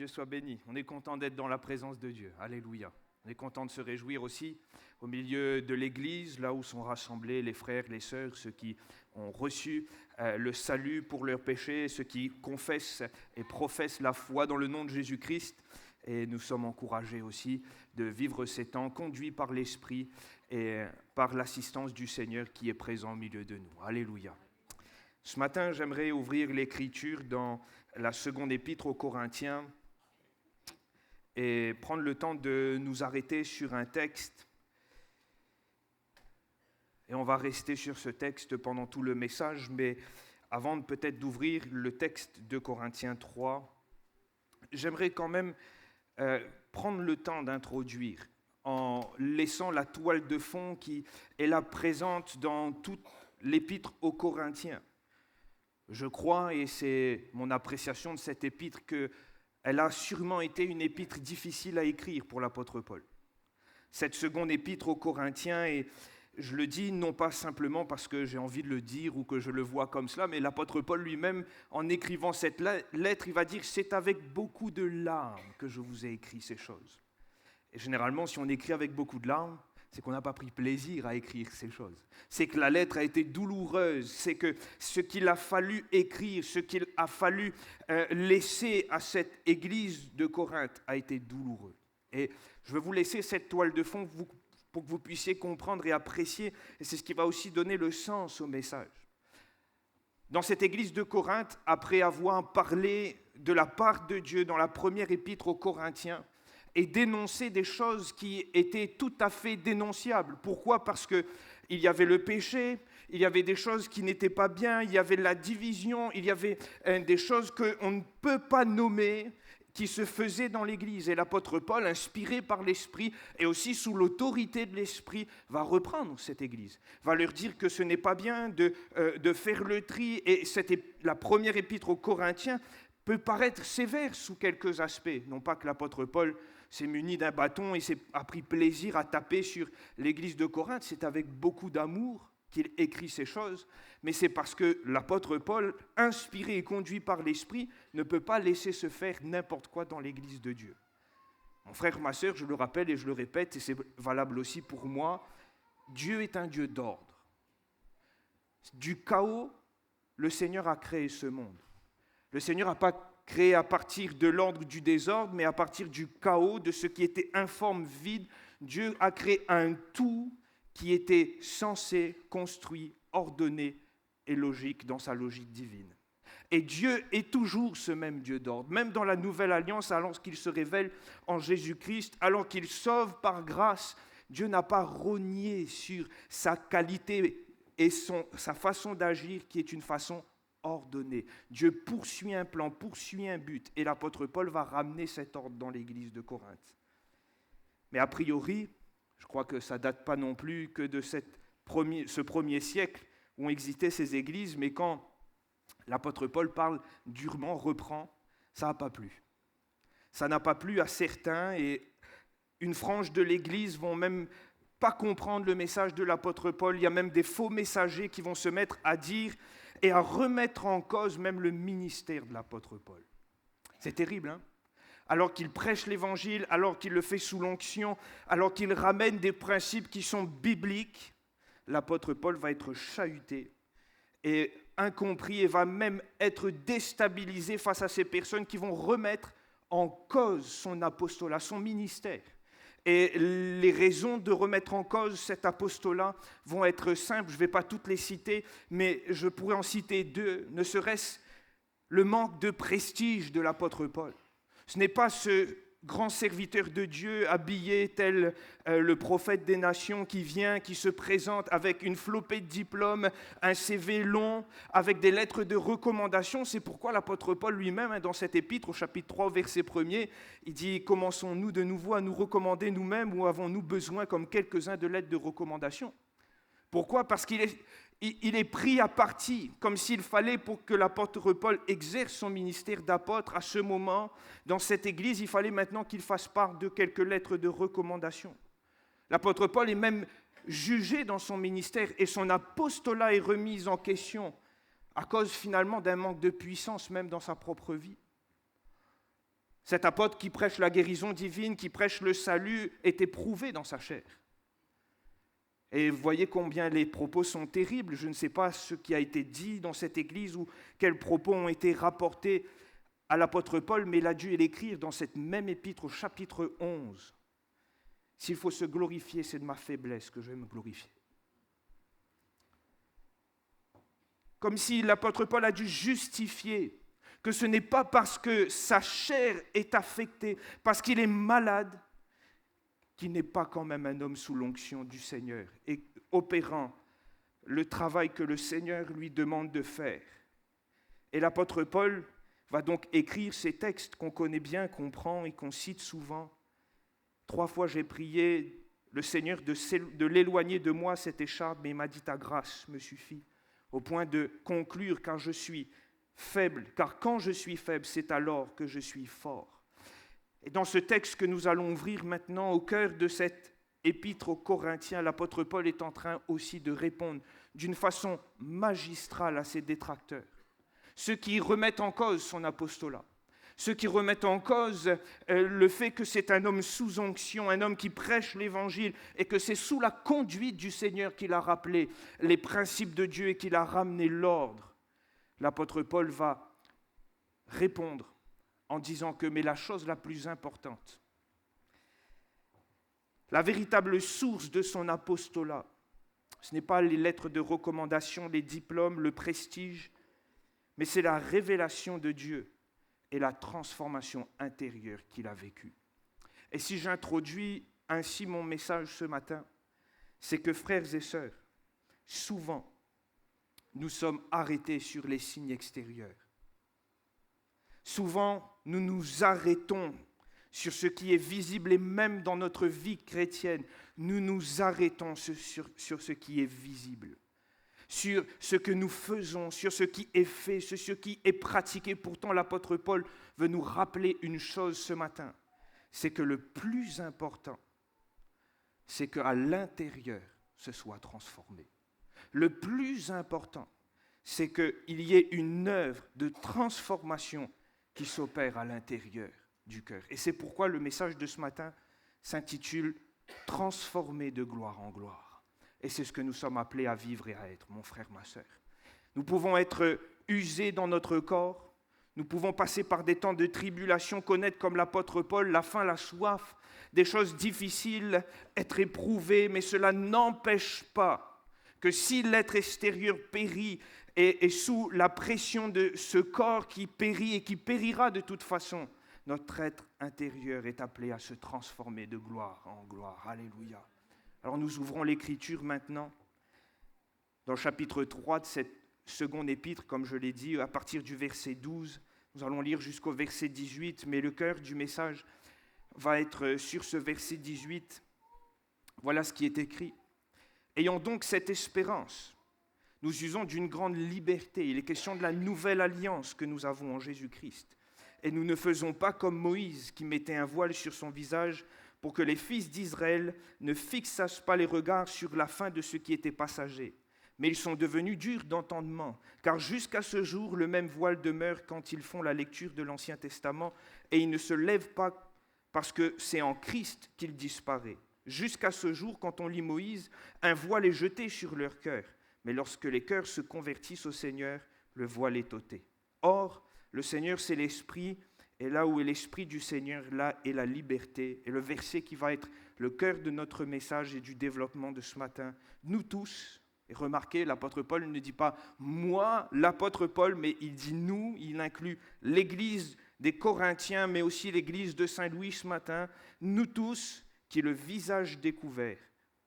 Dieu soit béni. On est content d'être dans la présence de Dieu. Alléluia. On est content de se réjouir aussi au milieu de l'Église, là où sont rassemblés les frères, les sœurs, ceux qui ont reçu le salut pour leurs péchés, ceux qui confessent et professent la foi dans le nom de Jésus-Christ. Et nous sommes encouragés aussi de vivre ces temps conduits par l'Esprit et par l'assistance du Seigneur qui est présent au milieu de nous. Alléluia. Ce matin, j'aimerais ouvrir l'Écriture dans la seconde épître aux Corinthiens et prendre le temps de nous arrêter sur un texte. Et on va rester sur ce texte pendant tout le message, mais avant de peut-être d'ouvrir le texte de Corinthiens 3, j'aimerais quand même prendre le temps d'introduire en laissant la toile de fond qui est là présente dans toute l'épître aux Corinthiens. Je crois, et c'est mon appréciation de cette épître, qu'elle a sûrement été une épître difficile à écrire pour l'apôtre Paul. Cette seconde épître aux Corinthiens, et je le dis non pas simplement parce que j'ai envie de le dire ou que je le vois comme cela, mais l'apôtre Paul lui-même, en écrivant cette lettre, il va dire « c'est avec beaucoup de larmes que je vous ai écrit ces choses ». Et généralement, si on écrit avec beaucoup de larmes, c'est qu'on n'a pas pris plaisir à écrire ces choses. C'est que la lettre a été douloureuse, c'est que ce qu'il a fallu écrire, ce qu'il a fallu laisser à cette église de Corinthe a été douloureux. Et je veux vous laisser cette toile de fond pour que vous puissiez comprendre et apprécier, et c'est ce qui va aussi donner le sens au message. Dans cette église de Corinthe, après avoir parlé de la part de Dieu dans la première épître aux Corinthiens, et dénoncer des choses qui étaient tout à fait dénonciables. Pourquoi ? Parce qu'il y avait le péché, il y avait des choses qui n'étaient pas bien, il y avait la division, il y avait des choses qu'on ne peut pas nommer, qui se faisaient dans l'Église. Et l'apôtre Paul, inspiré par l'Esprit et aussi sous l'autorité de l'Esprit, va reprendre cette Église, va leur dire que ce n'est pas bien de faire le tri. Et la première épître aux Corinthiens peut paraître sévère sous quelques aspects. Non pas que l'apôtre Paul s'est muni d'un bâton et a pris plaisir à taper sur l'église de Corinthe, c'est avec beaucoup d'amour qu'il écrit ces choses, mais c'est parce que l'apôtre Paul, inspiré et conduit par l'Esprit, ne peut pas laisser se faire n'importe quoi dans l'église de Dieu. Mon frère, ma sœur, je le rappelle et je le répète, et c'est valable aussi pour moi, Dieu est un Dieu d'ordre. Du chaos, le Seigneur a créé ce monde. Le Seigneur n'a pas créé à partir de l'ordre du désordre, mais à partir du chaos, de ce qui était informe, vide. Dieu a créé un tout qui était censé, construit, ordonné et logique dans sa logique divine. Et Dieu est toujours ce même Dieu d'ordre, même dans la Nouvelle Alliance, alors qu'il se révèle en Jésus-Christ, alors qu'il sauve par grâce. Dieu n'a pas rogné sur sa qualité et sa façon d'agir qui est une façon ordonné. Dieu poursuit un plan, poursuit un but, et l'apôtre Paul va ramener cet ordre dans l'église de Corinthe. Mais a priori, je crois que ça ne date pas non plus que de ce premier siècle où existaient ces églises, mais quand l'apôtre Paul parle durement, reprend, ça n'a pas plu. Ça n'a pas plu à certains, et une frange de l'église vont même pas comprendre le message de l'apôtre Paul. Il y a même des faux messagers qui vont se mettre à dire et à remettre en cause même le ministère de l'apôtre Paul. C'est terrible, hein ? Alors qu'il prêche l'évangile, alors qu'il le fait sous l'onction, alors qu'il ramène des principes qui sont bibliques, l'apôtre Paul va être chahuté et incompris et va même être déstabilisé face à ces personnes qui vont remettre en cause son apostolat, son ministère. Et les raisons de remettre en cause cet apostolat vont être simples, je ne vais pas toutes les citer, mais je pourrais en citer deux, ne serait-ce le manque de prestige de l'apôtre Paul. Ce n'est pas ce grand serviteur de Dieu habillé tel le prophète des nations qui vient, qui se présente avec une flopée de diplômes, un CV long, avec des lettres de recommandation. C'est pourquoi l'apôtre Paul lui-même, dans cet épître, au chapitre 3, verset 1er, il dit « Commençons-nous de nouveau à nous recommander nous-mêmes ou avons-nous besoin, comme quelques-uns, de lettres de recommandation ?» Pourquoi ? Parce qu'il est pris à partie, comme s'il fallait pour que l'apôtre Paul exerce son ministère d'apôtre à ce moment, dans cette église, il fallait maintenant qu'il fasse part de quelques lettres de recommandation. L'apôtre Paul est même jugé dans son ministère et son apostolat est remis en question à cause finalement d'un manque de puissance même dans sa propre vie. Cet apôtre qui prêche la guérison divine, qui prêche le salut, est éprouvé dans sa chair. Et vous voyez combien les propos sont terribles. Je ne sais pas ce qui a été dit dans cette église ou quels propos ont été rapportés à l'apôtre Paul, mais il a dû l'écrire dans cette même épître au chapitre 11. S'il faut se glorifier, c'est de ma faiblesse que je vais me glorifier. Comme si l'apôtre Paul a dû justifier que ce n'est pas parce que sa chair est affectée, parce qu'il est malade, qu'il n'est pas quand même un homme sous l'onction du Seigneur et opérant le travail que le Seigneur lui demande de faire. Et l'apôtre Paul va donc écrire ces textes qu'on connaît bien, qu'on prend et qu'on cite souvent. 3 fois j'ai prié le Seigneur de l'éloigner de moi, cette écharpe, mais il m'a dit ta grâce me suffit, au point de conclure car je suis faible, car quand je suis faible, c'est alors que je suis fort. Et dans ce texte que nous allons ouvrir maintenant, au cœur de cette épître aux Corinthiens, l'apôtre Paul est en train aussi de répondre d'une façon magistrale à ses détracteurs, ceux qui remettent en cause son apostolat, ceux qui remettent en cause le fait que c'est un homme sous onction, un homme qui prêche l'évangile et que c'est sous la conduite du Seigneur qu'il a rappelé les principes de Dieu et qu'il a ramené l'ordre. L'apôtre Paul va répondre en disant que, mais la chose la plus importante, la véritable source de son apostolat, ce n'est pas les lettres de recommandation, les diplômes, le prestige, mais c'est la révélation de Dieu et la transformation intérieure qu'il a vécue. Et si j'introduis ainsi mon message ce matin, c'est que, frères et sœurs, souvent, nous sommes arrêtés sur les signes extérieurs. Souvent, nous nous arrêtons sur ce qui est visible et même dans notre vie chrétienne, nous nous arrêtons sur ce qui est visible, sur ce que nous faisons, sur ce qui est fait, sur ce qui est pratiqué. Pourtant, l'apôtre Paul veut nous rappeler une chose ce matin, c'est que le plus important, c'est qu'à l'intérieur, ce soit transformé. Le plus important, c'est qu'il y ait une œuvre de transformation qui s'opère à l'intérieur du cœur. Et c'est pourquoi le message de ce matin s'intitule « Transformer de gloire en gloire ». Et c'est ce que nous sommes appelés à vivre et à être, mon frère, ma sœur. Nous pouvons être usés dans notre corps, nous pouvons passer par des temps de tribulation, connaître comme l'apôtre Paul la faim, la soif, des choses difficiles, être éprouvés, mais cela n'empêche pas que si l'être extérieur périt et sous la pression de ce corps qui périt et qui périra de toute façon, notre être intérieur est appelé à se transformer de gloire en gloire. Alléluia. Alors nous ouvrons l'Écriture maintenant, dans le chapitre 3 de cette seconde épître, comme je l'ai dit, à partir du verset 12. Nous allons lire jusqu'au verset 18, mais le cœur du message va être sur ce verset 18. Voilà ce qui est écrit. Ayons donc cette espérance. Nous usons d'une grande liberté. Il est question de la nouvelle alliance que nous avons en Jésus-Christ. Et nous ne faisons pas comme Moïse qui mettait un voile sur son visage pour que les fils d'Israël ne fixassent pas les regards sur la fin de ce qui était passager. Mais ils sont devenus durs d'entendement, car jusqu'à ce jour, le même voile demeure quand ils font la lecture de l'Ancien Testament et ils ne se lèvent pas parce que c'est en Christ qu'il disparaît. Jusqu'à ce jour, quand on lit Moïse, un voile est jeté sur leur cœur. Mais lorsque les cœurs se convertissent au Seigneur, le voile est ôté. Or, le Seigneur, c'est l'Esprit, et là où est l'Esprit du Seigneur, là est la liberté. Et le verset qui va être le cœur de notre message et du développement de ce matin, nous tous, et remarquez, l'apôtre Paul ne dit pas « moi, l'apôtre Paul », mais il dit « nous », il inclut l'Église des Corinthiens, mais aussi l'Église de Saint-Louis ce matin, nous tous, qui le visage découvert,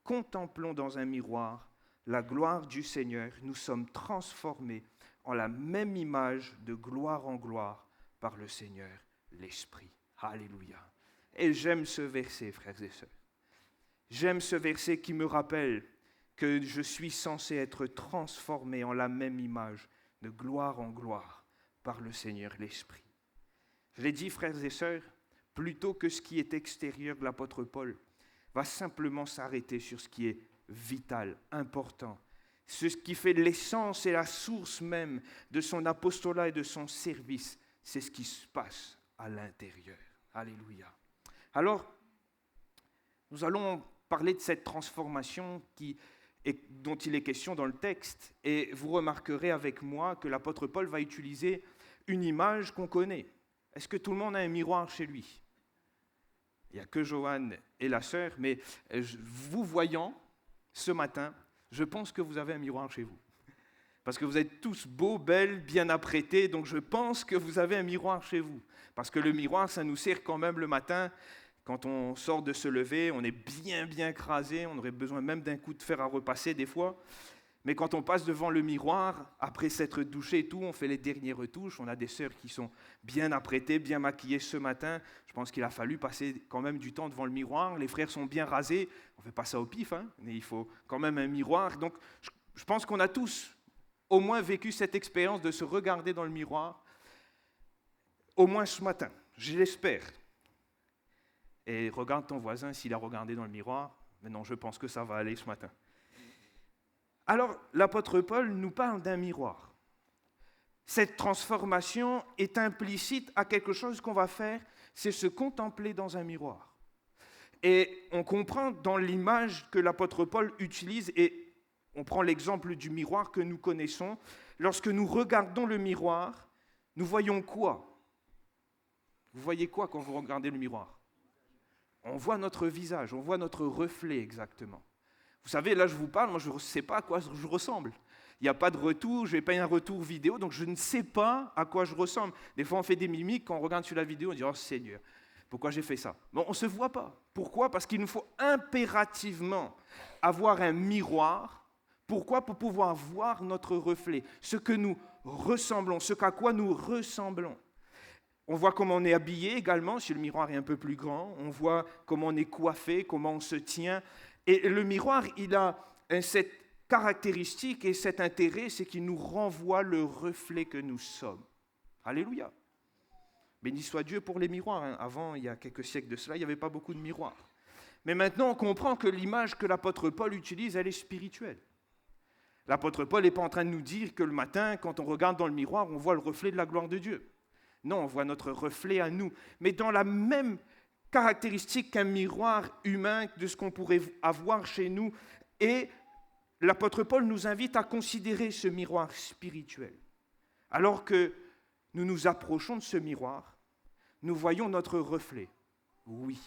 contemplons dans un miroir la gloire du Seigneur, nous sommes transformés en la même image de gloire en gloire par le Seigneur, l'Esprit. Alléluia. Et j'aime ce verset, frères et sœurs. J'aime ce verset qui me rappelle que je suis censé être transformé en la même image de gloire en gloire par le Seigneur, l'Esprit. Je l'ai dit, frères et sœurs, plutôt que ce qui est extérieur de l'apôtre Paul va simplement s'arrêter sur ce qui est vital, important, ce qui fait l'essence et la source même de son apostolat et de son service, c'est ce qui se passe à l'intérieur. Alléluia. Alors, nous allons parler de cette transformation dont il est question dans le texte. Et vous remarquerez avec moi que l'apôtre Paul va utiliser une image qu'on connaît. Est-ce que tout le monde a un miroir chez lui? Il n'y a que Joanne et la sœur, mais vous voyant ce matin, je pense que vous avez un miroir chez vous. Parce que vous êtes tous beaux, belles, bien apprêtés, donc je pense que vous avez un miroir chez vous. Parce que le miroir, ça nous sert quand même le matin, quand on sort de se lever, on est bien écrasé, on aurait besoin même d'un coup de fer à repasser des fois. Mais quand on passe devant le miroir, après s'être douché et tout, on fait les dernières retouches. On a des sœurs qui sont bien apprêtées, bien maquillées ce matin. Je pense qu'il a fallu passer quand même du temps devant le miroir. Les frères sont bien rasés. On ne fait pas ça au pif, mais il faut quand même un miroir. Donc, je pense qu'on a tous au moins vécu cette expérience de se regarder dans le miroir, au moins ce matin, je l'espère. Et regarde ton voisin s'il a regardé dans le miroir. Mais non, je pense que ça va aller ce matin. Alors, l'apôtre Paul nous parle d'un miroir. Cette transformation est implicite à quelque chose qu'on va faire, c'est se contempler dans un miroir. Et on comprend dans l'image que l'apôtre Paul utilise, et on prend l'exemple du miroir que nous connaissons. Lorsque nous regardons le miroir, nous voyons quoi? Vous voyez quoi quand vous regardez le miroir? On voit notre visage, on voit notre reflet exactement. Vous savez, là je vous parle, moi je ne sais pas à quoi je ressemble. Il n'y a pas de retour, je n'ai pas un retour vidéo, donc je ne sais pas à quoi je ressemble. Des fois on fait des mimiques, quand on regarde sur la vidéo, on dit « Oh Seigneur, pourquoi j'ai fait ça ?» Bon, on ne se voit pas. Pourquoi? Parce qu'il nous faut impérativement avoir un miroir. Pourquoi? Pour pouvoir voir notre reflet, ce que nous ressemblons, ce à quoi nous ressemblons. On voit comment on est habillé également, si le miroir est un peu plus grand. On voit comment on est coiffé, comment on se tient. Et le miroir, il a cette caractéristique et cet intérêt, c'est qu'il nous renvoie le reflet que nous sommes. Alléluia. Béni soit Dieu pour les miroirs. Avant, il y a quelques siècles de cela, il n'y avait pas beaucoup de miroirs. Mais maintenant, on comprend que l'image que l'apôtre Paul utilise, elle est spirituelle. L'apôtre Paul n'est pas en train de nous dire que le matin, quand on regarde dans le miroir, on voit le reflet de la gloire de Dieu. Non, on voit notre reflet à nous. Mais dans la même caractéristique qu'un miroir humain, de ce qu'on pourrait avoir chez nous. Et l'apôtre Paul nous invite à considérer ce miroir spirituel. Alors que nous nous approchons de ce miroir, nous voyons notre reflet. Oui.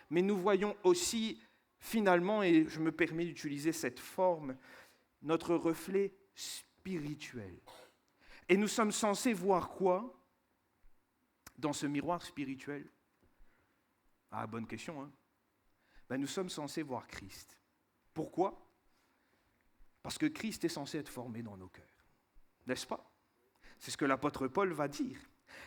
Mais nous voyons aussi, finalement, et je me permets d'utiliser cette forme, notre reflet spirituel. Et nous sommes censés voir quoi dans ce miroir spirituel? Ah, bonne question, nous sommes censés voir Christ. Pourquoi? Parce que Christ est censé être formé dans nos cœurs. N'est-ce pas? C'est ce que l'apôtre Paul va dire.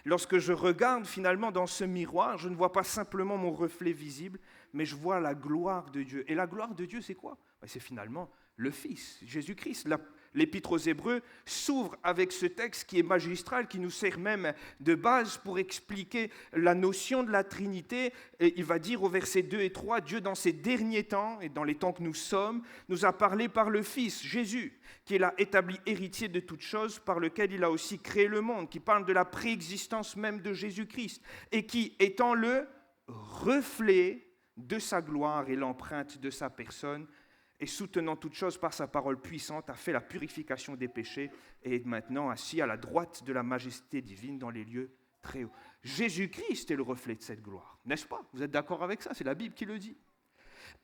Lorsque je regarde finalement dans ce miroir, je ne vois pas simplement mon reflet visible, mais je vois la gloire de Dieu. Et la gloire de Dieu, c'est quoi? C'est finalement le Fils, Jésus-Christ. L'Épître aux Hébreux s'ouvre avec ce texte qui est magistral, qui nous sert même de base pour expliquer la notion de la Trinité. Et il va dire au verset 2 et 3, Dieu dans ces derniers temps, et dans les temps que nous sommes, nous a parlé par le Fils, Jésus, qui l'a établi héritier de toutes choses, par lequel il a aussi créé le monde, qui parle de la préexistence même de Jésus-Christ, et qui, étant le reflet de sa gloire et l'empreinte de sa personne, et soutenant toutes choses par sa parole puissante, a fait la purification des péchés et est maintenant assis à la droite de la majesté divine dans les lieux très hauts. Jésus-Christ est le reflet de cette gloire, n'est-ce pas? Vous êtes d'accord avec ça? C'est la Bible qui le dit.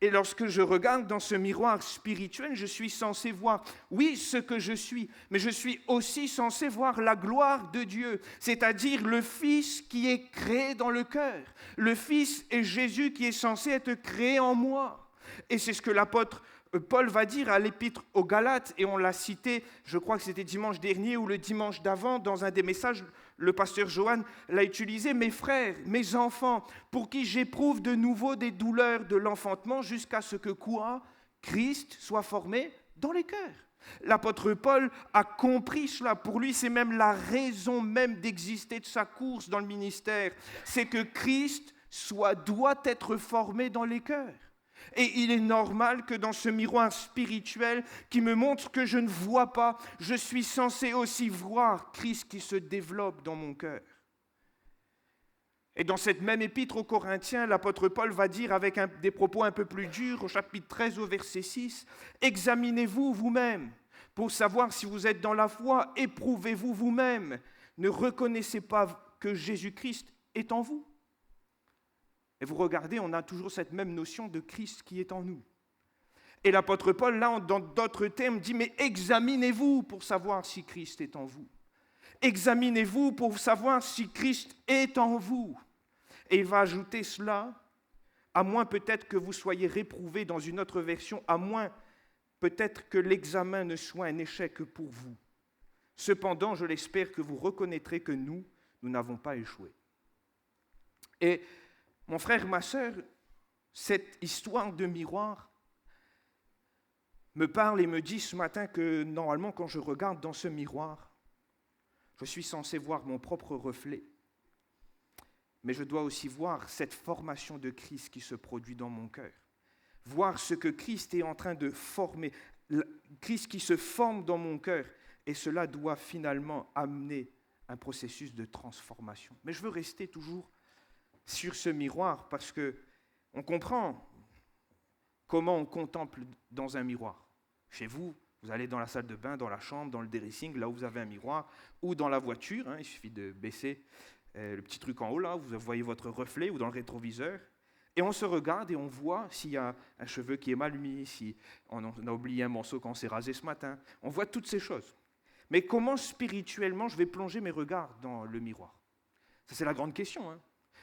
Et lorsque je regarde dans ce miroir spirituel, je suis censé voir, oui, ce que je suis, mais je suis aussi censé voir la gloire de Dieu, c'est-à-dire le Fils qui est créé dans le cœur. Le Fils est Jésus qui est censé être créé en moi. Et c'est ce que l'apôtre Paul va dire à l'Épître aux Galates, et on l'a cité, je crois que c'était dimanche dernier ou le dimanche d'avant, dans un des messages, le pasteur Johan l'a utilisé, « Mes frères, mes enfants, pour qui j'éprouve de nouveau des douleurs de l'enfantement, jusqu'à ce que quoi? Christ soit formé dans les cœurs. » L'apôtre Paul a compris cela. Pour lui, c'est même la raison même d'exister de sa course dans le ministère. C'est que Christ doit être formé dans les cœurs. Et il est normal que dans ce miroir spirituel qui me montre que je ne vois pas, je suis censé aussi voir Christ qui se développe dans mon cœur. Et dans cette même épître aux Corinthiens, l'apôtre Paul va dire avec des propos un peu plus durs, au chapitre 13 au verset 6, « Examinez-vous vous-même pour savoir si vous êtes dans la foi, éprouvez-vous vous-même. Ne reconnaissez pas que Jésus-Christ est en vous ?» Et vous regardez, on a toujours cette même notion de Christ qui est en nous. Et l'apôtre Paul, là, dans d'autres termes, dit « Mais examinez-vous pour savoir si Christ est en vous. » Examinez-vous pour savoir si Christ est en vous. Et il va ajouter cela, à moins peut-être que vous soyez réprouvés dans une autre version, à moins peut-être que l'examen ne soit un échec pour vous. Cependant, je l'espère que vous reconnaîtrez que nous n'avons pas échoué. Et mon frère, ma sœur, cette histoire de miroir me parle et me dit ce matin que normalement, quand je regarde dans ce miroir, je suis censé voir mon propre reflet, mais je dois aussi voir cette formation de Christ qui se produit dans mon cœur, voir ce que Christ est en train de former, Christ qui se forme dans mon cœur, et cela doit finalement amener un processus de transformation. Mais je veux rester toujours sur ce miroir parce qu'on comprend comment on contemple dans un miroir. Chez vous, vous allez dans la salle de bain, dans la chambre, dans le dressing, là où vous avez un miroir, ou dans la voiture, il suffit de baisser le petit truc en haut, là, vous voyez votre reflet, ou dans le rétroviseur, et on se regarde et on voit s'il y a un cheveu qui est mal mis, si on a oublié un morceau quand on s'est rasé ce matin, on voit toutes ces choses. Mais comment spirituellement je vais plonger mes regards dans le miroir? Ça, c'est la grande question,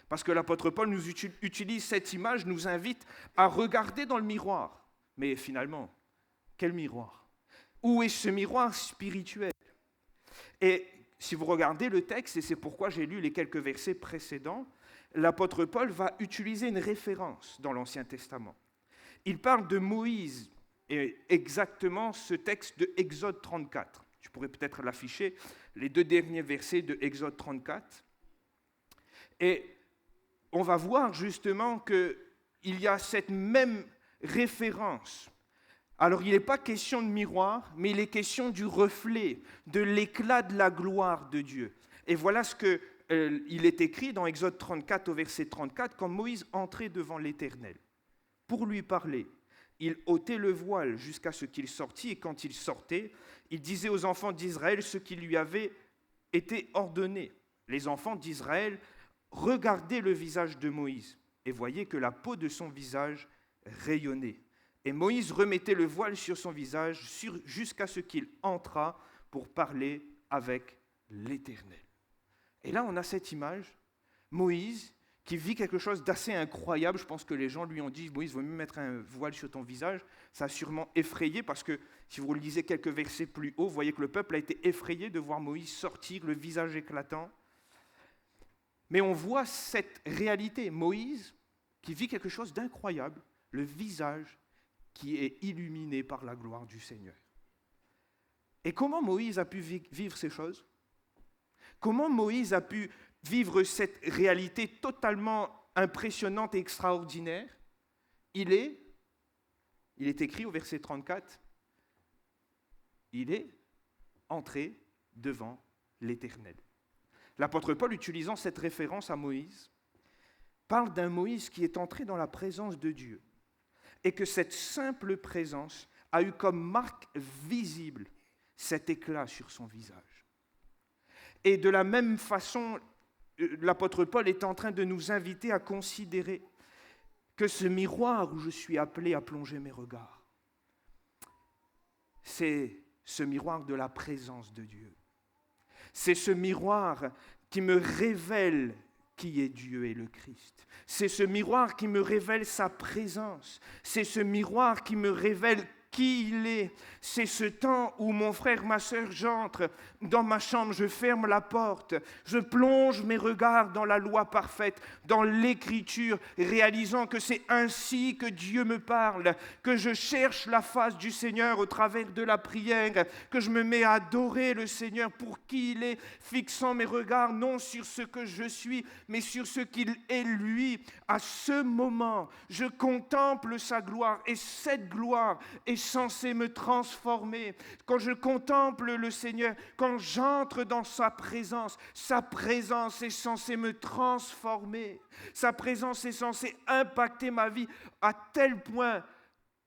parce que l'apôtre Paul nous utilise cette image, nous invite à regarder dans le miroir. Mais finalement, quel miroir? Où est ce miroir spirituel? Et si vous regardez le texte, et c'est pourquoi j'ai lu les quelques versets précédents, l'apôtre Paul va utiliser une référence dans l'Ancien Testament. Il parle de Moïse, et exactement ce texte de Exode 34. Je pourrais peut-être l'afficher, les 2 derniers versets de Exode 34. Et on va voir justement qu'il y a cette même référence. Alors, il n'est pas question de miroir, mais il est question du reflet, de l'éclat de la gloire de Dieu. Et voilà ce qu'il est écrit dans Exode 34 au verset 34, quand Moïse entrait devant l'Éternel pour lui parler. Il ôtait le voile jusqu'à ce qu'il sortît, et quand il sortait, il disait aux enfants d'Israël ce qui lui avait été ordonné. Les enfants d'Israël regardaient le visage de Moïse et voyaient que la peau de son visage rayonnait. Et Moïse remettait le voile sur son visage jusqu'à ce qu'il entrât pour parler avec l'Éternel. Et là, on a cette image, Moïse, qui vit quelque chose d'assez incroyable. Je pense que les gens lui ont dit, Moïse, il vaut mieux mettre un voile sur ton visage. Ça a sûrement effrayé, parce que si vous lisez quelques versets plus haut, vous voyez que le peuple a été effrayé de voir Moïse sortir, le visage éclatant. Mais on voit cette réalité, Moïse, qui vit quelque chose d'incroyable, le visage qui est illuminé par la gloire du Seigneur. Et comment Moïse a pu vivre ces choses? Comment Moïse a pu vivre cette réalité totalement impressionnante et extraordinaire? Il est écrit au verset 34, il est entré devant l'Éternel. L'apôtre Paul, utilisant cette référence à Moïse, parle d'un Moïse qui est entré dans la présence de Dieu, et que cette simple présence a eu comme marque visible cet éclat sur son visage. Et de la même façon, l'apôtre Paul est en train de nous inviter à considérer que ce miroir où je suis appelé à plonger mes regards, c'est ce miroir de la présence de Dieu. C'est ce miroir qui me révèle qui est Dieu et le Christ. C'est ce miroir qui me révèle sa présence. C'est ce miroir qui me révèle qui il est. C'est ce temps où mon frère, ma sœur, j'entre dans ma chambre, je ferme la porte, je plonge mes regards dans la loi parfaite, dans l'Écriture, réalisant que c'est ainsi que Dieu me parle, que je cherche la face du Seigneur au travers de la prière, que je me mets à adorer le Seigneur pour qui il est, fixant mes regards non sur ce que je suis, mais sur ce qu'il est lui. À ce moment, je contemple sa gloire, et cette gloire est censé me transformer. Quand je contemple le Seigneur, quand j'entre dans sa présence est censée me transformer. Sa présence est censée impacter ma vie à tel point,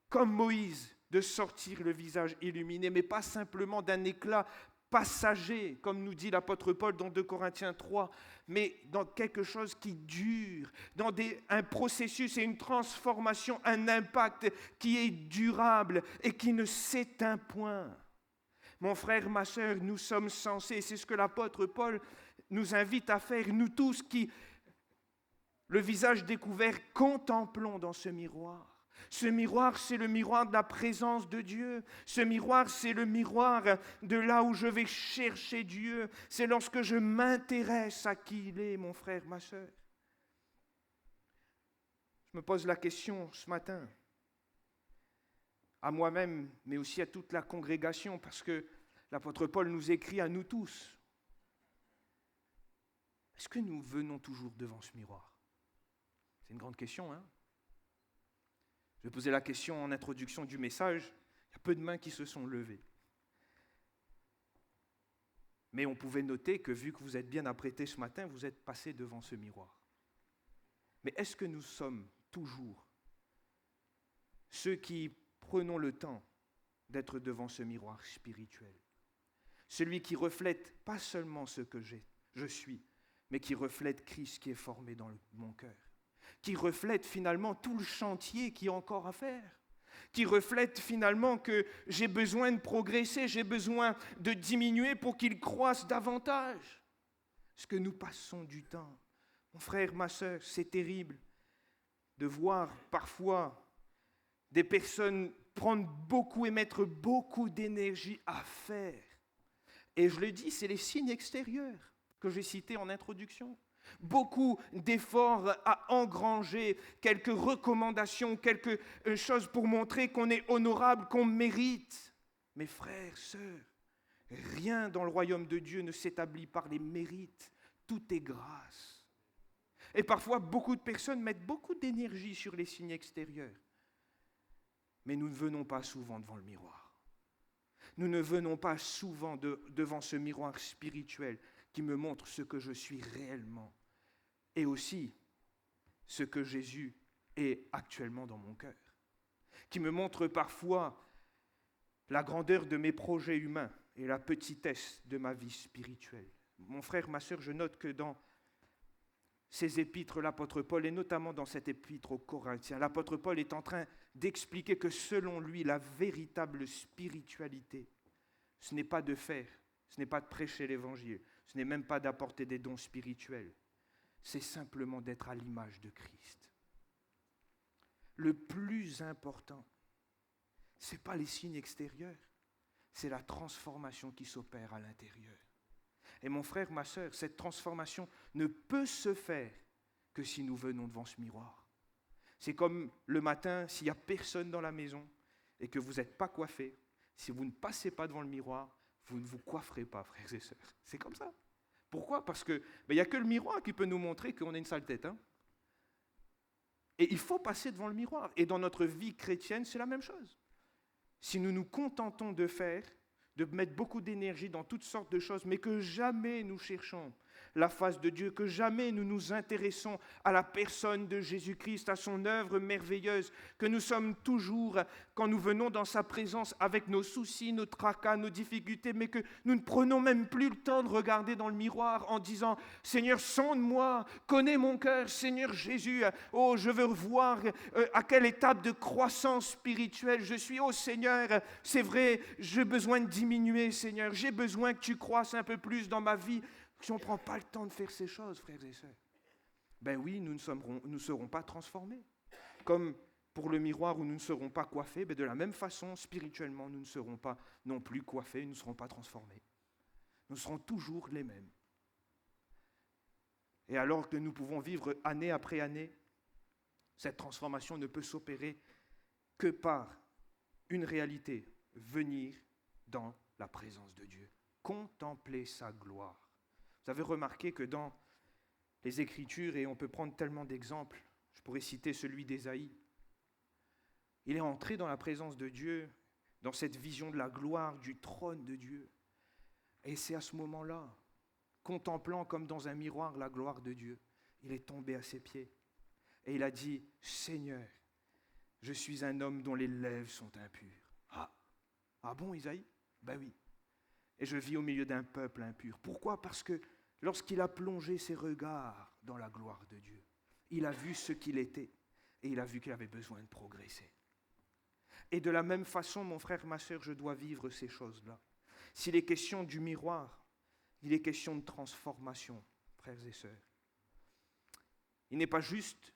comme Moïse, de sortir le visage illuminé, mais pas simplement d'un éclat passager, comme nous dit l'apôtre Paul dans 2 Corinthiens 3, mais dans quelque chose qui dure, dans un processus et une transformation, un impact qui est durable et qui ne s'éteint point. Mon frère, ma sœur, nous sommes censés, c'est ce que l'apôtre Paul nous invite à faire, nous tous qui, le visage découvert, contemplons dans ce miroir. Ce miroir, c'est le miroir de la présence de Dieu. Ce miroir, c'est le miroir de là où je vais chercher Dieu. C'est lorsque je m'intéresse à qui il est, mon frère, ma sœur. Je me pose la question ce matin, à moi-même, mais aussi à toute la congrégation, parce que l'apôtre Paul nous écrit à nous tous. Est-ce que nous venons toujours devant ce miroir? C'est une grande question, hein? Je vais poser la question en introduction du message. Il y a peu de mains qui se sont levées. Mais on pouvait noter que vu que vous êtes bien apprêtés ce matin, vous êtes passés devant ce miroir. Mais est-ce que nous sommes toujours ceux qui prenons le temps d'être devant ce miroir spirituel? Celui qui reflète pas seulement ce que je suis, mais qui reflète Christ qui est formé dans mon cœur. Qui reflète finalement tout le chantier qu'il y a encore à faire, qui reflète finalement que j'ai besoin de progresser, j'ai besoin de diminuer pour qu'il croisse davantage. Est-ce que nous passons du temps? Mon frère, ma sœur, c'est terrible de voir parfois des personnes prendre beaucoup et mettre beaucoup d'énergie à faire. Et je le dis, c'est les signes extérieurs que j'ai cités en introduction. Beaucoup d'efforts à engranger, quelques recommandations, quelque chose pour montrer qu'on est honorable, qu'on mérite. Mes frères, sœurs, rien dans le royaume de Dieu ne s'établit par les mérites. Tout est grâce. Et parfois, beaucoup de personnes mettent beaucoup d'énergie sur les signes extérieurs. Mais nous ne venons pas souvent devant le miroir. Nous ne venons pas souvent devant ce miroir spirituel qui me montre ce que je suis réellement et aussi ce que Jésus est actuellement dans mon cœur, qui me montre parfois la grandeur de mes projets humains et la petitesse de ma vie spirituelle. Mon frère, ma sœur, je note que dans ces épîtres, l'apôtre Paul, et notamment dans cette épître aux Corinthiens, l'apôtre Paul est en train d'expliquer que selon lui, la véritable spiritualité, ce n'est pas de faire, ce n'est pas de prêcher l'évangile, ce n'est même pas d'apporter des dons spirituels, c'est simplement d'être à l'image de Christ. Le plus important, ce n'est pas les signes extérieurs, c'est la transformation qui s'opère à l'intérieur. Et mon frère, ma sœur, cette transformation ne peut se faire que si nous venons devant ce miroir. C'est comme le matin, s'il n'y a personne dans la maison et que vous n'êtes pas coiffé, si vous ne passez pas devant le miroir, vous ne vous coifferez pas, frères et sœurs. C'est comme ça. Pourquoi? Parce qu'il n'y a que le miroir qui peut nous montrer qu'on a une sale tête. Hein? Et il faut passer devant le miroir. Et dans notre vie chrétienne, c'est la même chose. Si nous nous contentons de faire, de mettre beaucoup d'énergie dans toutes sortes de choses, mais que jamais nous cherchons la face de Dieu, que jamais nous nous intéressons à la personne de Jésus-Christ, à son œuvre merveilleuse, que nous sommes toujours, quand nous venons dans sa présence, avec nos soucis, nos tracas, nos difficultés, mais que nous ne prenons même plus le temps de regarder dans le miroir en disant « Seigneur, sonde-moi, connais mon cœur, Seigneur Jésus, oh, je veux voir à quelle étape de croissance spirituelle je suis. Oh Seigneur, c'est vrai, j'ai besoin de diminuer, Seigneur, j'ai besoin que tu croisses un peu plus dans ma vie. » Si on ne prend pas le temps de faire ces choses, frères et sœurs, ben oui, nous ne serons pas transformés. Comme pour le miroir où nous ne serons pas coiffés, ben de la même façon, spirituellement, nous ne serons pas non plus coiffés, nous ne serons pas transformés. Nous serons toujours les mêmes. Et alors que nous pouvons vivre année après année, cette transformation ne peut s'opérer que par une réalité, venir dans la présence de Dieu, contempler sa gloire. Vous avez remarqué que dans les Écritures, et on peut prendre tellement d'exemples, je pourrais citer celui d'Ésaïe, il est entré dans la présence de Dieu dans cette vision de la gloire du trône de Dieu. Et c'est à ce moment-là, contemplant comme dans un miroir la gloire de Dieu, il est tombé à ses pieds. Et il a dit, « Seigneur, je suis un homme dont les lèvres sont impures. » Ah bon, Isaïe? Ben oui. Et je vis au milieu d'un peuple impur. Pourquoi? Parce que lorsqu'il a plongé ses regards dans la gloire de Dieu, il a vu ce qu'il était et il a vu qu'il avait besoin de progresser. Et de la même façon, mon frère, ma sœur, je dois vivre ces choses-là. S'il est question du miroir, il est question de transformation, frères et sœurs. Il n'est pas juste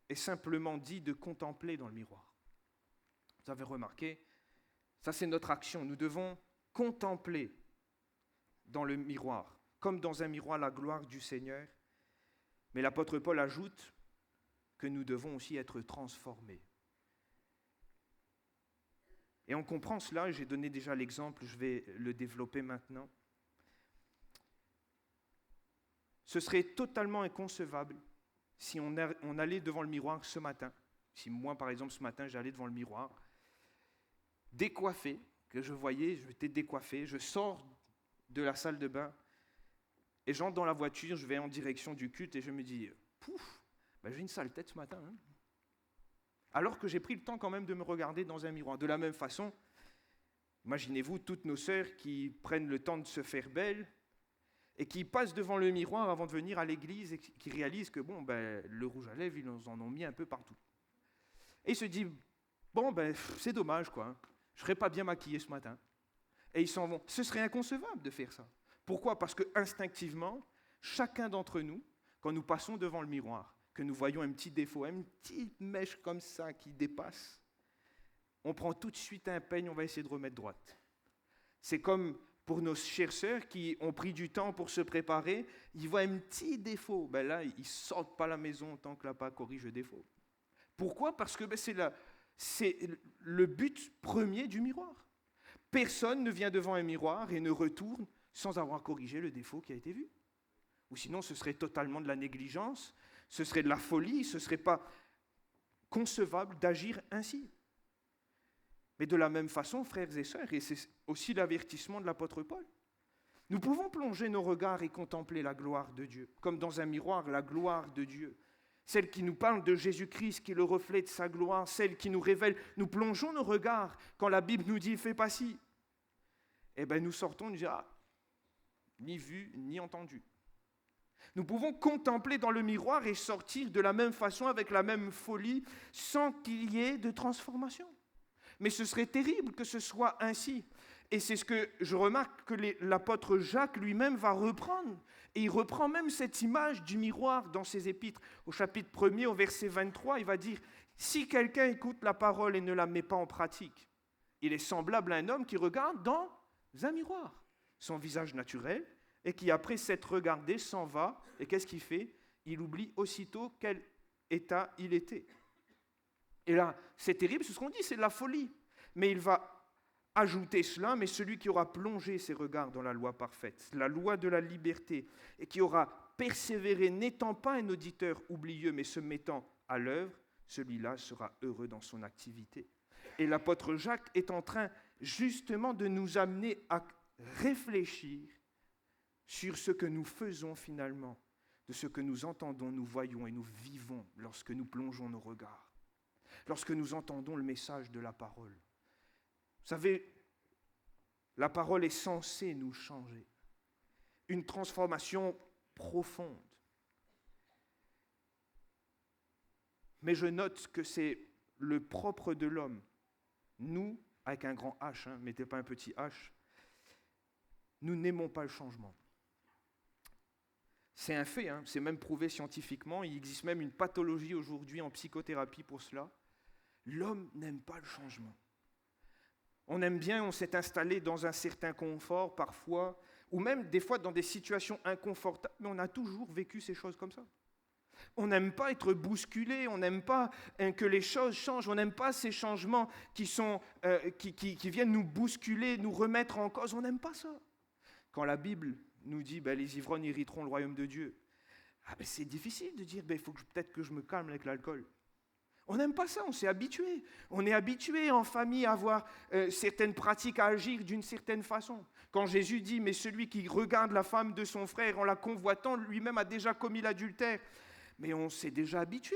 et simplement dit de contempler dans le miroir. Vous avez remarqué, ça c'est notre action. Nous devons contempler dans le miroir, comme dans un miroir, la gloire du Seigneur. Mais l'apôtre Paul ajoute que nous devons aussi être transformés. Et on comprend cela, et j'ai donné déjà l'exemple, je vais le développer maintenant. Ce serait totalement inconcevable si on allait devant le miroir ce matin, si moi par exemple ce matin j'allais devant le miroir, décoiffé, que je voyais, je m'étais décoiffé, je sors de la salle de bain et j'entre dans la voiture, je vais en direction du culte et je me dis, pouf, j'ai une sale tête ce matin. Hein. Alors que j'ai pris le temps quand même de me regarder dans un miroir. De la même façon, imaginez-vous toutes nos sœurs qui prennent le temps de se faire belles et qui passent devant le miroir avant de venir à l'église et qui réalisent que le rouge à lèvres, ils en ont mis un peu partout. Et ils se disent, c'est dommage, quoi. Je ne serais pas bien maquillé ce matin. Et ils s'en vont. Ce serait inconcevable de faire ça. Pourquoi? Parce que instinctivement, chacun d'entre nous, quand nous passons devant le miroir, que nous voyons un petit défaut, une petite mèche comme ça qui dépasse, on prend tout de suite un peigne, on va essayer de remettre droite. C'est comme pour nos chères sœurs qui ont pris du temps pour se préparer, ils voient un petit défaut. Là, ils ne sortent pas la maison tant que là-bas corrige le défaut. Pourquoi? Parce que c'est le but premier du miroir. Personne ne vient devant un miroir et ne retourne sans avoir corrigé le défaut qui a été vu. Ou sinon, ce serait totalement de la négligence, ce serait de la folie, ce ne serait pas concevable d'agir ainsi. Mais de la même façon, frères et sœurs, et c'est aussi l'avertissement de l'apôtre Paul, nous pouvons plonger nos regards et contempler la gloire de Dieu, comme dans un miroir, la gloire de Dieu. Celle qui nous parle de Jésus-Christ, qui est le reflet de sa gloire, celle qui nous révèle, nous plongeons nos regards quand la Bible nous dit « fais pas ci ». Eh bien, nous sortons, nous disons « ah, ni vu, ni entendu ». Nous pouvons contempler dans le miroir et sortir de la même façon, avec la même folie, sans qu'il y ait de transformation. Mais ce serait terrible que ce soit ainsi. Et c'est ce que je remarque que l'apôtre Jacques lui-même va reprendre. Et il reprend même cette image du miroir dans ses épîtres. Au chapitre 1er, au verset 23, il va dire « Si quelqu'un écoute la parole et ne la met pas en pratique, il est semblable à un homme qui regarde dans un miroir, son visage naturel, et qui, après s'être regardé, s'en va. Et qu'est-ce qu'il fait? Il oublie aussitôt quel état il était. » Et là, c'est terrible, c'est ce qu'on dit, c'est de la folie. Mais il va ajouter cela, mais celui qui aura plongé ses regards dans la loi parfaite, la loi de la liberté, et qui aura persévéré, n'étant pas un auditeur oublieux, mais se mettant à l'œuvre, celui-là sera heureux dans son activité. Et l'apôtre Jacques est en train justement de nous amener à réfléchir sur ce que nous faisons finalement, de ce que nous entendons, nous voyons et nous vivons lorsque nous plongeons nos regards, lorsque nous entendons le message de la parole. Vous savez, la parole est censée nous changer, une transformation profonde. Mais je note que c'est le propre de l'homme. Nous, avec un grand H, mettez pas un petit H, nous n'aimons pas le changement. C'est un fait, c'est même prouvé scientifiquement, il existe même une pathologie aujourd'hui en psychothérapie pour cela. L'homme n'aime pas le changement. On aime bien, on s'est installé dans un certain confort parfois, ou même des fois dans des situations inconfortables, mais on a toujours vécu ces choses comme ça. On n'aime pas être bousculé, on n'aime pas que les choses changent, on n'aime pas ces changements qui viennent nous bousculer, nous remettre en cause, on n'aime pas ça. Quand la Bible nous dit les ivrognes hériteront le royaume de Dieu, c'est difficile de dire il faut peut-être que je me calme avec l'alcool. On n'aime pas ça, on s'est habitué. On est habitué en famille à avoir certaines pratiques, à agir d'une certaine façon. Quand Jésus dit, mais celui qui regarde la femme de son frère en la convoitant, lui-même a déjà commis l'adultère. Mais on s'est déjà habitué,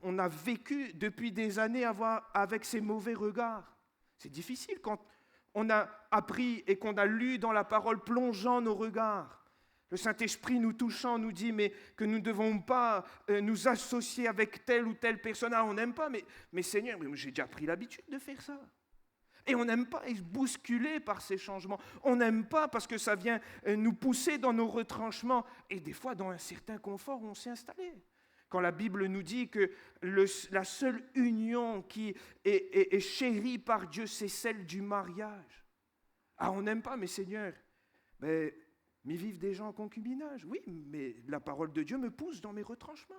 on a vécu depuis des années avec ces mauvais regards. C'est difficile quand on a appris et qu'on a lu dans la parole plongeant nos regards. Le Saint-Esprit nous touchant nous dit mais que nous ne devons pas nous associer avec telle ou telle personne. Ah, on n'aime pas, mais Seigneur, j'ai déjà pris l'habitude de faire ça. Et on n'aime pas être bousculé par ces changements. On n'aime pas parce que ça vient nous pousser dans nos retranchements et des fois dans un certain confort où on s'est installé. Quand la Bible nous dit que la seule union qui est chérie par Dieu, c'est celle du mariage. Ah, on n'aime pas, mais Seigneur, mais vivent des gens en concubinage. Oui, mais la parole de Dieu me pousse dans mes retranchements.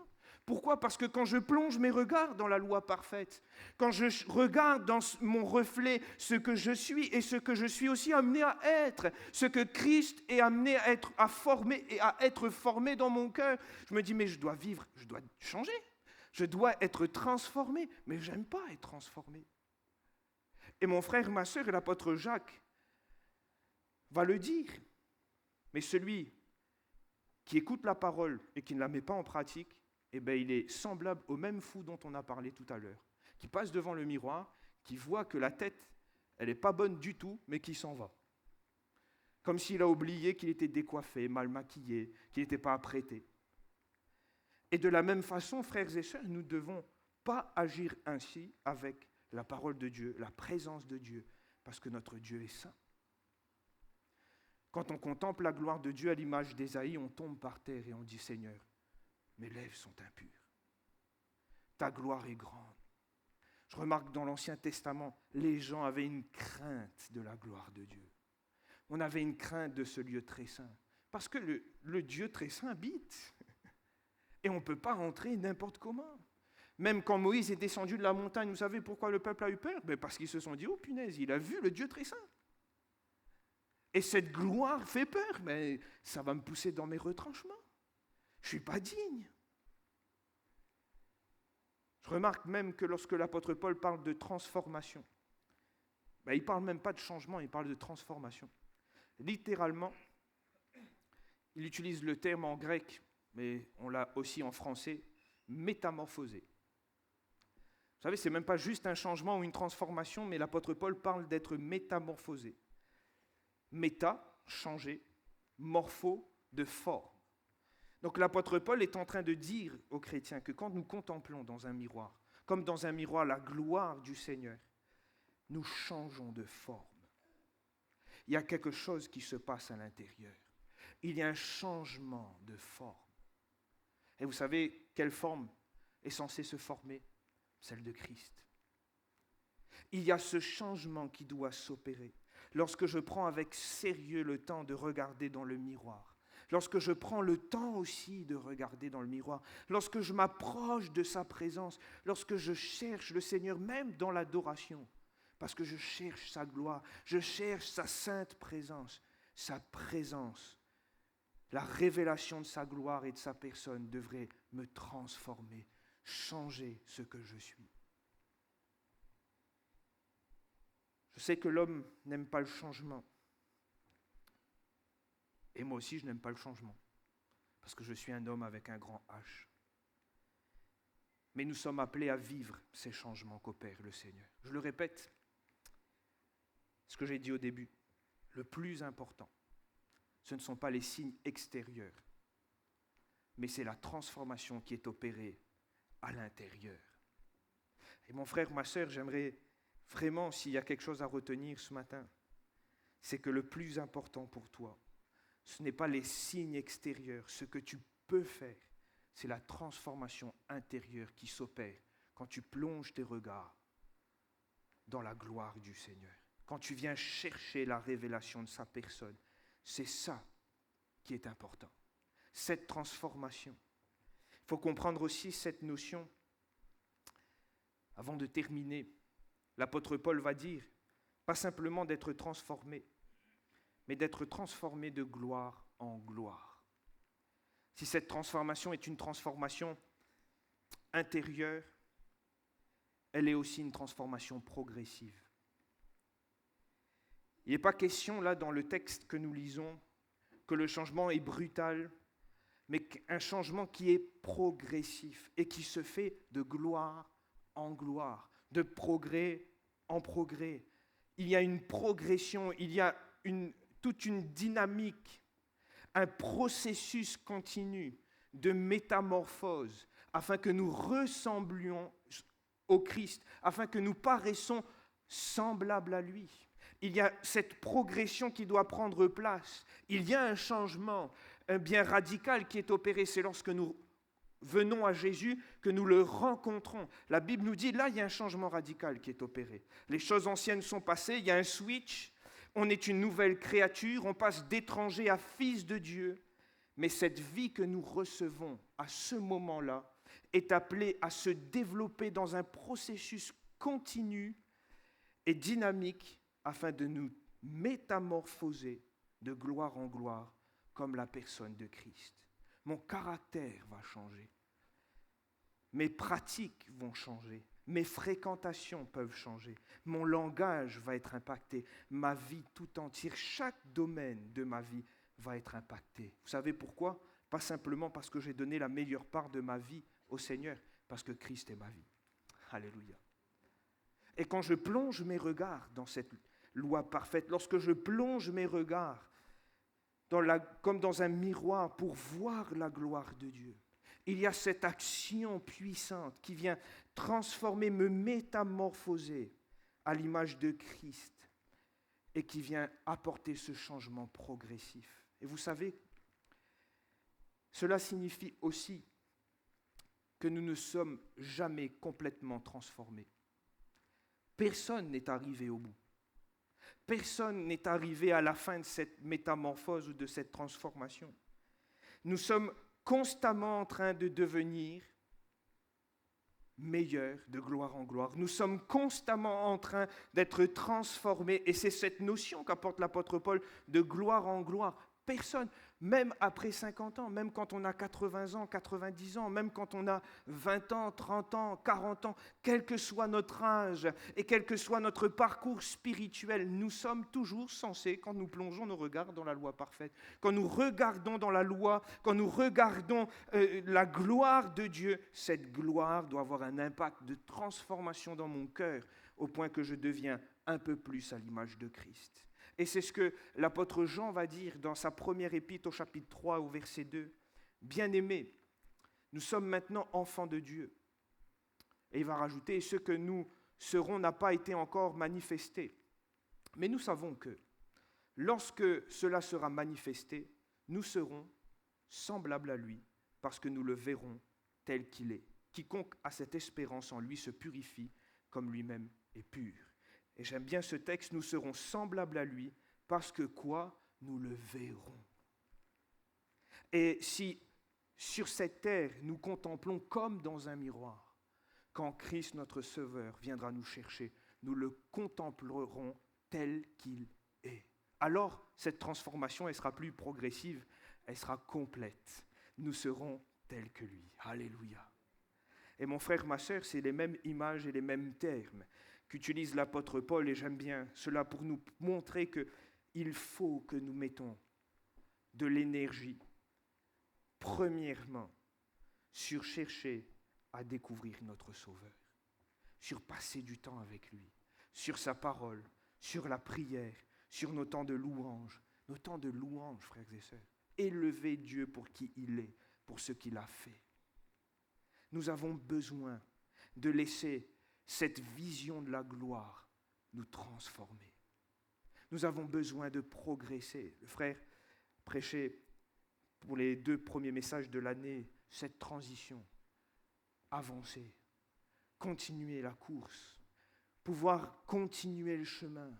Pourquoi ? Parce que quand je plonge mes regards dans la loi parfaite, quand je regarde dans mon reflet ce que je suis et ce que je suis aussi amené à être, ce que Christ est amené à former et à être formé dans mon cœur, je me dis, mais je dois vivre, je dois changer, je dois être transformé, mais je n'aime pas être transformé. Et mon frère, ma sœur et l'apôtre Jacques va le dire. Mais celui qui écoute la parole et qui ne la met pas en pratique, eh bien, il est semblable au même fou dont on a parlé tout à l'heure, qui passe devant le miroir, qui voit que la tête, elle n'est pas bonne du tout, mais qui s'en va. Comme s'il a oublié qu'il était décoiffé, mal maquillé, qu'il n'était pas apprêté. Et de la même façon, frères et sœurs, nous ne devons pas agir ainsi avec la parole de Dieu, la présence de Dieu, parce que notre Dieu est saint. Quand on contemple la gloire de Dieu à l'image d'Ésaïe, on tombe par terre et on dit, Seigneur, mes lèvres sont impures. Ta gloire est grande. Je remarque dans l'Ancien Testament, les gens avaient une crainte de la gloire de Dieu. On avait une crainte de ce lieu très saint. Parce que le Dieu très saint habite. Et on ne peut pas rentrer n'importe comment. Même quand Moïse est descendu de la montagne, vous savez pourquoi le peuple a eu peur ? Parce qu'ils se sont dit, oh punaise, il a vu le Dieu très saint. Et cette gloire fait peur, mais ça va me pousser dans mes retranchements. Je ne suis pas digne. Je remarque même que lorsque l'apôtre Paul parle de transformation, il ne parle même pas de changement, il parle de transformation. Littéralement, il utilise le terme en grec, mais on l'a aussi en français, métamorphosé. Vous savez, ce n'est même pas juste un changement ou une transformation, mais l'apôtre Paul parle d'être métamorphosé. Méta, changer, morpho, de forme. Donc l'apôtre Paul est en train de dire aux chrétiens que quand nous contemplons dans un miroir, comme dans un miroir la gloire du Seigneur, nous changeons de forme. Il y a quelque chose qui se passe à l'intérieur. Il y a un changement de forme. Et vous savez quelle forme est censée se former ? Celle de Christ. Il y a ce changement qui doit s'opérer. Lorsque je prends avec sérieux le temps de regarder dans le miroir, lorsque je prends le temps aussi de regarder dans le miroir, lorsque je m'approche de sa présence, lorsque je cherche le Seigneur, même dans l'adoration, parce que je cherche sa gloire, je cherche sa sainte présence, la révélation de sa gloire et de sa personne devrait me transformer, changer ce que je suis. Je sais que l'homme n'aime pas le changement. Et moi aussi, je n'aime pas le changement. Parce que je suis un homme avec un grand H. Mais nous sommes appelés à vivre ces changements qu'opère le Seigneur. Je le répète, ce que j'ai dit au début, le plus important, ce ne sont pas les signes extérieurs, mais c'est la transformation qui est opérée à l'intérieur. Et mon frère, ma sœur, j'aimerais vraiment, s'il y a quelque chose à retenir ce matin, c'est que le plus important pour toi, ce n'est pas les signes extérieurs, ce que tu peux faire, c'est la transformation intérieure qui s'opère quand tu plonges tes regards dans la gloire du Seigneur. Quand tu viens chercher la révélation de sa personne, c'est ça qui est important. Cette transformation. Il faut comprendre aussi cette notion. Avant de terminer, l'apôtre Paul va dire, pas simplement d'être transformé, mais d'être transformé de gloire en gloire. Si cette transformation est une transformation intérieure, elle est aussi une transformation progressive. Il n'est pas question, là, dans le texte que nous lisons, que le changement est brutal, mais un changement qui est progressif et qui se fait de gloire en gloire, de progrès en progrès. Il y a une progression, il y a toute une dynamique, un processus continu de métamorphose afin que nous ressemblions au Christ, afin que nous paraissons semblables à lui. Il y a cette progression qui doit prendre place. Il y a un changement bien radical qui est opéré. C'est lorsque nous venons à Jésus que nous le rencontrons. La Bible nous dit, là, il y a un changement radical qui est opéré. Les choses anciennes sont passées, il y a un switch. On est une nouvelle créature, on passe d'étranger à fils de Dieu. Mais cette vie que nous recevons à ce moment-là est appelée à se développer dans un processus continu et dynamique afin de nous métamorphoser de gloire en gloire comme la personne de Christ. Mon caractère va changer. Mes pratiques vont changer. Mes fréquentations peuvent changer. Mon langage va être impacté. Ma vie tout entière, chaque domaine de ma vie va être impacté. Vous savez pourquoi ? Pas simplement parce que j'ai donné la meilleure part de ma vie au Seigneur, parce que Christ est ma vie. Alléluia. Et quand je plonge mes regards dans cette loi parfaite, lorsque je plonge mes regards comme dans un miroir pour voir la gloire de Dieu, il y a cette action puissante qui vient transformer, me métamorphoser à l'image de Christ et qui vient apporter ce changement progressif. Et vous savez, cela signifie aussi que nous ne sommes jamais complètement transformés. Personne n'est arrivé au bout. Personne n'est arrivé à la fin de cette métamorphose ou de cette transformation. Nous sommes constamment en train de devenir meilleurs de gloire en gloire. Nous sommes constamment en train d'être transformés et c'est cette notion qu'apporte l'apôtre Paul de gloire en gloire. Personne, même après 50 ans, même quand on a 80 ans, 90 ans, même quand on a 20 ans, 30 ans, 40 ans, quel que soit notre âge et quel que soit notre parcours spirituel, nous sommes toujours censés, quand nous plongeons nos regards dans la loi parfaite, quand nous regardons dans la loi, quand nous regardons la gloire de Dieu, cette gloire doit avoir un impact de transformation dans mon cœur au point que je deviens un peu plus à l'image de Christ. Et c'est ce que l'apôtre Jean va dire dans sa première épître au chapitre 3 au verset 2. « Bien-aimés, nous sommes maintenant enfants de Dieu. » Et il va rajouter « ce que nous serons n'a pas été encore manifesté. Mais nous savons que lorsque cela sera manifesté, nous serons semblables à lui parce que nous le verrons tel qu'il est. Quiconque a cette espérance en lui se purifie comme lui-même est pur. » Et j'aime bien ce texte, nous serons semblables à lui, parce que quoi ? Nous le verrons. Et si sur cette terre, nous contemplons comme dans un miroir, quand Christ, notre Sauveur, viendra nous chercher, nous le contemplerons tel qu'il est. Alors, cette transformation, elle sera plus progressive, elle sera complète. Nous serons tels que lui. Alléluia. Et mon frère, ma sœur, c'est les mêmes images et les mêmes termes qu'utilise l'apôtre Paul, et j'aime bien cela pour nous montrer qu'il faut que nous mettons de l'énergie, premièrement, sur chercher à découvrir notre Sauveur, sur passer du temps avec lui, sur sa parole, sur la prière, sur nos temps de louange, frères et sœurs. Élever Dieu pour qui il est, pour ce qu'il a fait. Nous avons besoin de laisser cette vision de la gloire nous transformer. Nous avons besoin de progresser. Le frère prêchait pour les 2 premiers messages de l'année cette transition. Avancer, continuer la course, pouvoir continuer le chemin,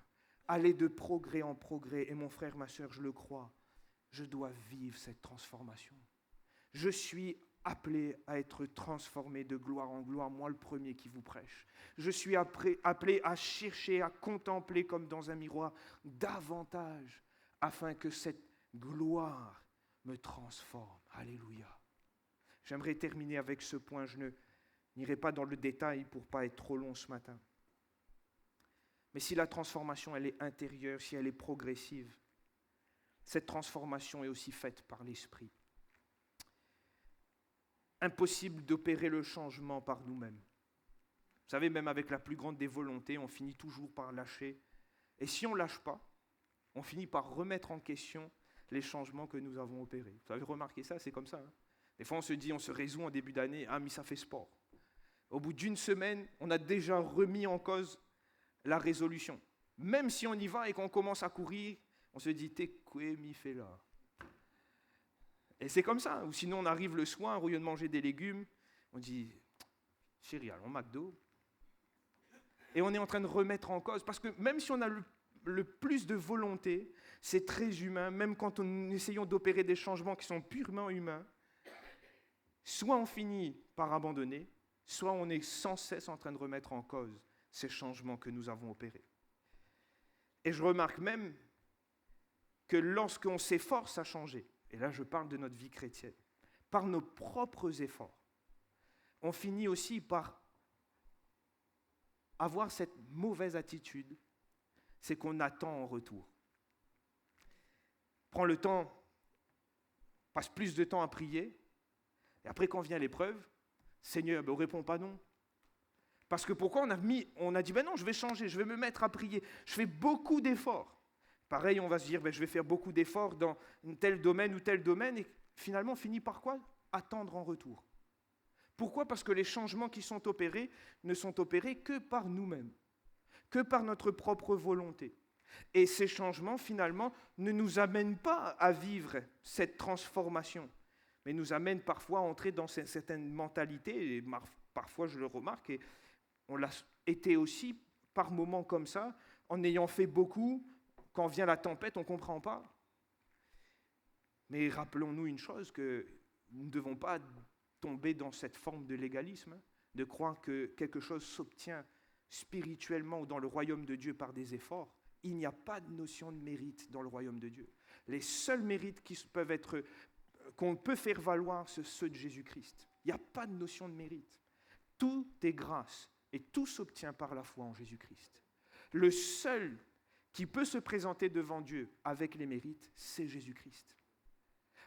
aller de progrès en progrès. Et mon frère, ma sœur, je le crois, je dois vivre cette transformation. Je suis appelé à être transformé de gloire en gloire, moi le premier qui vous prêche. Je suis appelé à chercher, à contempler comme dans un miroir davantage, afin que cette gloire me transforme. Alléluia. J'aimerais terminer avec ce point. Je Je n'irai pas dans le détail pour ne pas être trop long ce matin. Mais si la transformation, elle est intérieure, si elle est progressive, cette transformation est aussi faite par l'Esprit. Impossible d'opérer le changement par nous-mêmes. Vous savez, même avec la plus grande des volontés, on finit toujours par lâcher. Et si on ne lâche pas, on finit par remettre en question les changements que nous avons opérés. Vous avez remarqué ça? C'est comme ça. Des fois, on se dit, on se résout en début d'année, ah, mais ça fait sport. Au bout d'une semaine, on a déjà remis en cause la résolution. Même si on y va et qu'on commence à courir, on se dit, t'es quoi mi fait là? Et c'est comme ça. Ou sinon, on arrive le soir, au lieu de manger des légumes, on dit, chérie, allons au McDo. Et on est en train de remettre en cause. Parce que même si on a le plus de volonté, c'est très humain, même quand on essayons d'opérer des changements qui sont purement humains, soit on finit par abandonner, soit on est sans cesse en train de remettre en cause ces changements que nous avons opérés. Et je remarque même que lorsqu'on s'efforce à changer, et là je parle de notre vie chrétienne, par nos propres efforts, on finit aussi par avoir cette mauvaise attitude, c'est qu'on attend en retour. Prends le temps, passe plus de temps à prier, et après quand vient l'épreuve, Seigneur, on ne répond pas non. Parce que pourquoi on a dit, non, je vais changer, je vais me mettre à prier, je fais beaucoup d'efforts. Pareil, on va se dire, je vais faire beaucoup d'efforts dans tel domaine ou tel domaine, et finalement, on finit par quoi? Attendre en retour. Pourquoi? Parce que les changements qui sont opérés ne sont opérés que par nous-mêmes, que par notre propre volonté. Et ces changements, finalement, ne nous amènent pas à vivre cette transformation, mais nous amènent parfois à entrer dans certaines mentalités, et parfois je le remarque, et on l'a été aussi par moments comme ça, en ayant fait beaucoup, quand vient la tempête, on ne comprend pas. Mais rappelons-nous une chose, que nous ne devons pas tomber dans cette forme de légalisme, de croire que quelque chose s'obtient spirituellement ou dans le royaume de Dieu par des efforts. Il n'y a pas de notion de mérite dans le royaume de Dieu. Les seuls mérites qu'on peut faire valoir, c'est ceux de Jésus-Christ. Il n'y a pas de notion de mérite. Tout est grâce et tout s'obtient par la foi en Jésus-Christ. Le seul qui peut se présenter devant Dieu avec les mérites, c'est Jésus-Christ.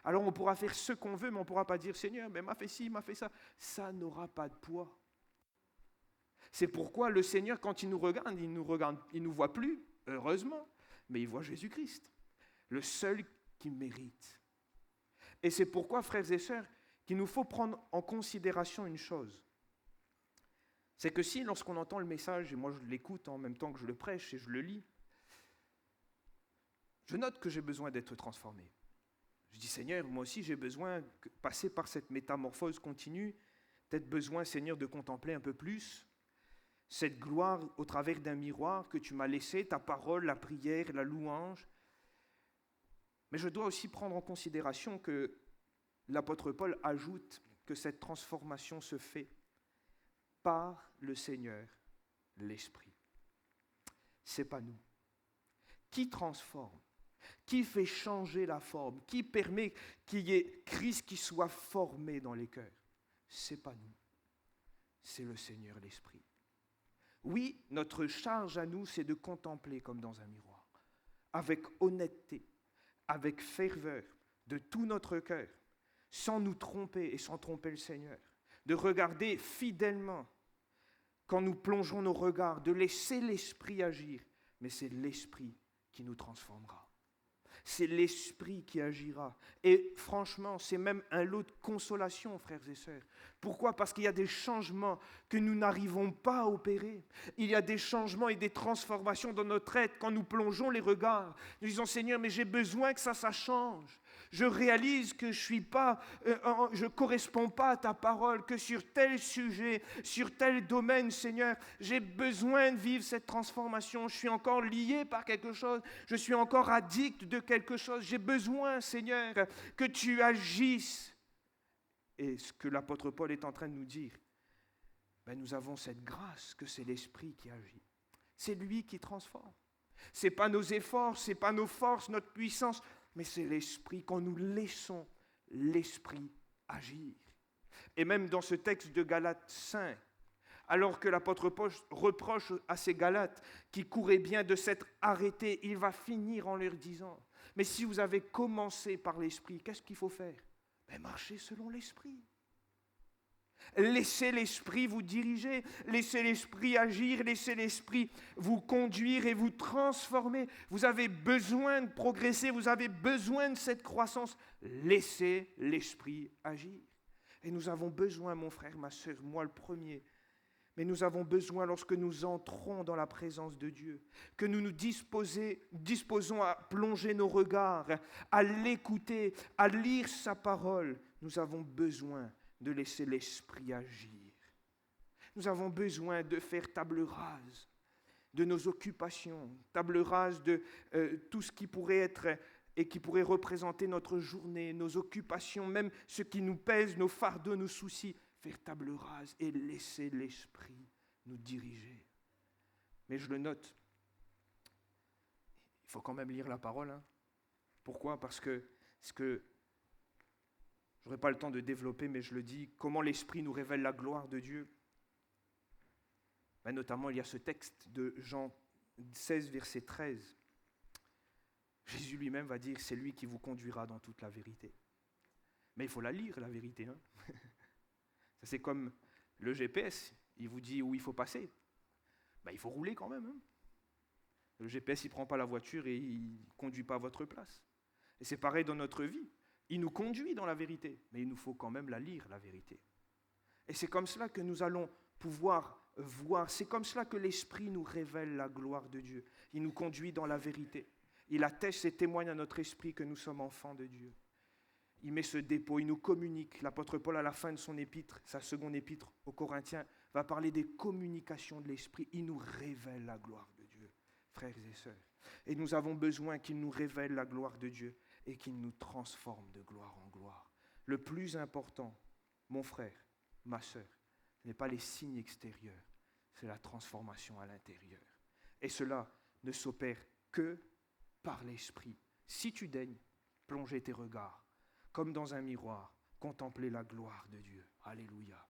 Alors on pourra faire ce qu'on veut, mais on ne pourra pas dire « Seigneur, mais m'a fait ci, m'a fait ça ». Ça n'aura pas de poids. C'est pourquoi le Seigneur, quand il nous regarde, il nous voit plus, heureusement, mais il voit Jésus-Christ, le seul qui mérite. Et c'est pourquoi, frères et sœurs, qu'il nous faut prendre en considération une chose. C'est que si, lorsqu'on entend le message, et moi je l'écoute en même temps que je le prêche et je le lis, je note que j'ai besoin d'être transformé. Je dis, Seigneur, moi aussi j'ai besoin de passer par cette métamorphose continue, peut-être besoin, Seigneur, de contempler un peu plus cette gloire au travers d'un miroir que tu m'as laissé, ta parole, la prière, la louange. Mais je dois aussi prendre en considération que l'apôtre Paul ajoute que cette transformation se fait par le Seigneur, l'Esprit. Ce n'est pas nous. Qui transforme? Qui fait changer la forme? Qui permet qu'il y ait Christ qui soit formé dans les cœurs? Ce n'est pas nous. C'est le Seigneur, l'Esprit. Oui, notre charge à nous, c'est de contempler comme dans un miroir, avec honnêteté, avec ferveur, de tout notre cœur, sans nous tromper et sans tromper le Seigneur, de regarder fidèlement quand nous plongeons nos regards, de laisser l'Esprit agir, mais c'est l'Esprit qui nous transformera. C'est l'Esprit qui agira. Et franchement, c'est même un lot de consolation, frères et sœurs. Pourquoi? Parce qu'il y a des changements que nous n'arrivons pas à opérer. Il y a des changements et des transformations dans notre être quand nous plongeons les regards. Nous disons, Seigneur, mais j'ai besoin que ça change. Je réalise que je corresponds pas à ta parole, que sur tel sujet, sur tel domaine, Seigneur, j'ai besoin de vivre cette transformation. Je suis encore lié par quelque chose, je suis encore addict de quelque chose. J'ai besoin, Seigneur, que tu agisses. Et ce que l'apôtre Paul est en train de nous dire, nous avons cette grâce que c'est l'Esprit qui agit. C'est lui qui transforme. Ce n'est pas nos efforts, ce n'est pas nos forces, notre puissance, mais c'est l'Esprit, quand nous laissons l'Esprit agir. Et même dans ce texte de Galates 5, alors que l'apôtre Paul reproche à ces Galates qui couraient bien de s'être arrêtés, il va finir en leur disant, mais si vous avez commencé par l'Esprit, qu'est-ce qu'il faut faire? Marchez selon l'Esprit. Laissez l'Esprit vous diriger, laissez l'Esprit agir, laissez l'Esprit vous conduire et vous transformer. Vous avez besoin de progresser, vous avez besoin de cette croissance. Laissez l'Esprit agir. Et nous avons besoin, mon frère, ma soeur, moi le premier, mais nous avons besoin, lorsque nous entrons dans la présence de Dieu, que nous nous disposons à plonger nos regards, à l'écouter, à lire sa parole. Nous avons besoin de laisser l'Esprit agir. Nous avons besoin de faire table rase de nos occupations, table rase de tout ce qui pourrait être et qui pourrait représenter notre journée, nos occupations, même ce qui nous pèse, nos fardeaux, nos soucis. Faire table rase et laisser l'Esprit nous diriger. Mais je le note, il faut quand même lire la parole. Hein. Pourquoi? Parce que je n'aurai pas le temps de développer, mais je le dis, comment l'Esprit nous révèle la gloire de Dieu. Notamment, il y a ce texte de Jean 16, verset 13. Jésus lui-même va dire, c'est lui qui vous conduira dans toute la vérité. Mais il faut la lire, la vérité. Hein. C'est comme le GPS, il vous dit où il faut passer. Il faut rouler quand même. Hein. Le GPS, il ne prend pas la voiture et il ne conduit pas à votre place. Et c'est pareil dans notre vie. Il nous conduit dans la vérité, mais il nous faut quand même la lire, la vérité. Et c'est comme cela que nous allons pouvoir voir, c'est comme cela que l'Esprit nous révèle la gloire de Dieu. Il nous conduit dans la vérité. Il atteste et témoigne à notre esprit que nous sommes enfants de Dieu. Il met ce dépôt, il nous communique. L'apôtre Paul, à la fin de son épître, sa seconde épître aux Corinthiens, va parler des communications de l'Esprit. Il nous révèle la gloire de Dieu, frères et sœurs. Et nous avons besoin qu'il nous révèle la gloire de Dieu et qu'il nous transforme de gloire en gloire. Le plus important, mon frère, ma sœur, ce n'est pas les signes extérieurs, c'est la transformation à l'intérieur. Et cela ne s'opère que par l'Esprit. Si tu daignes plonger tes regards, comme dans un miroir, contempler la gloire de Dieu. Alléluia.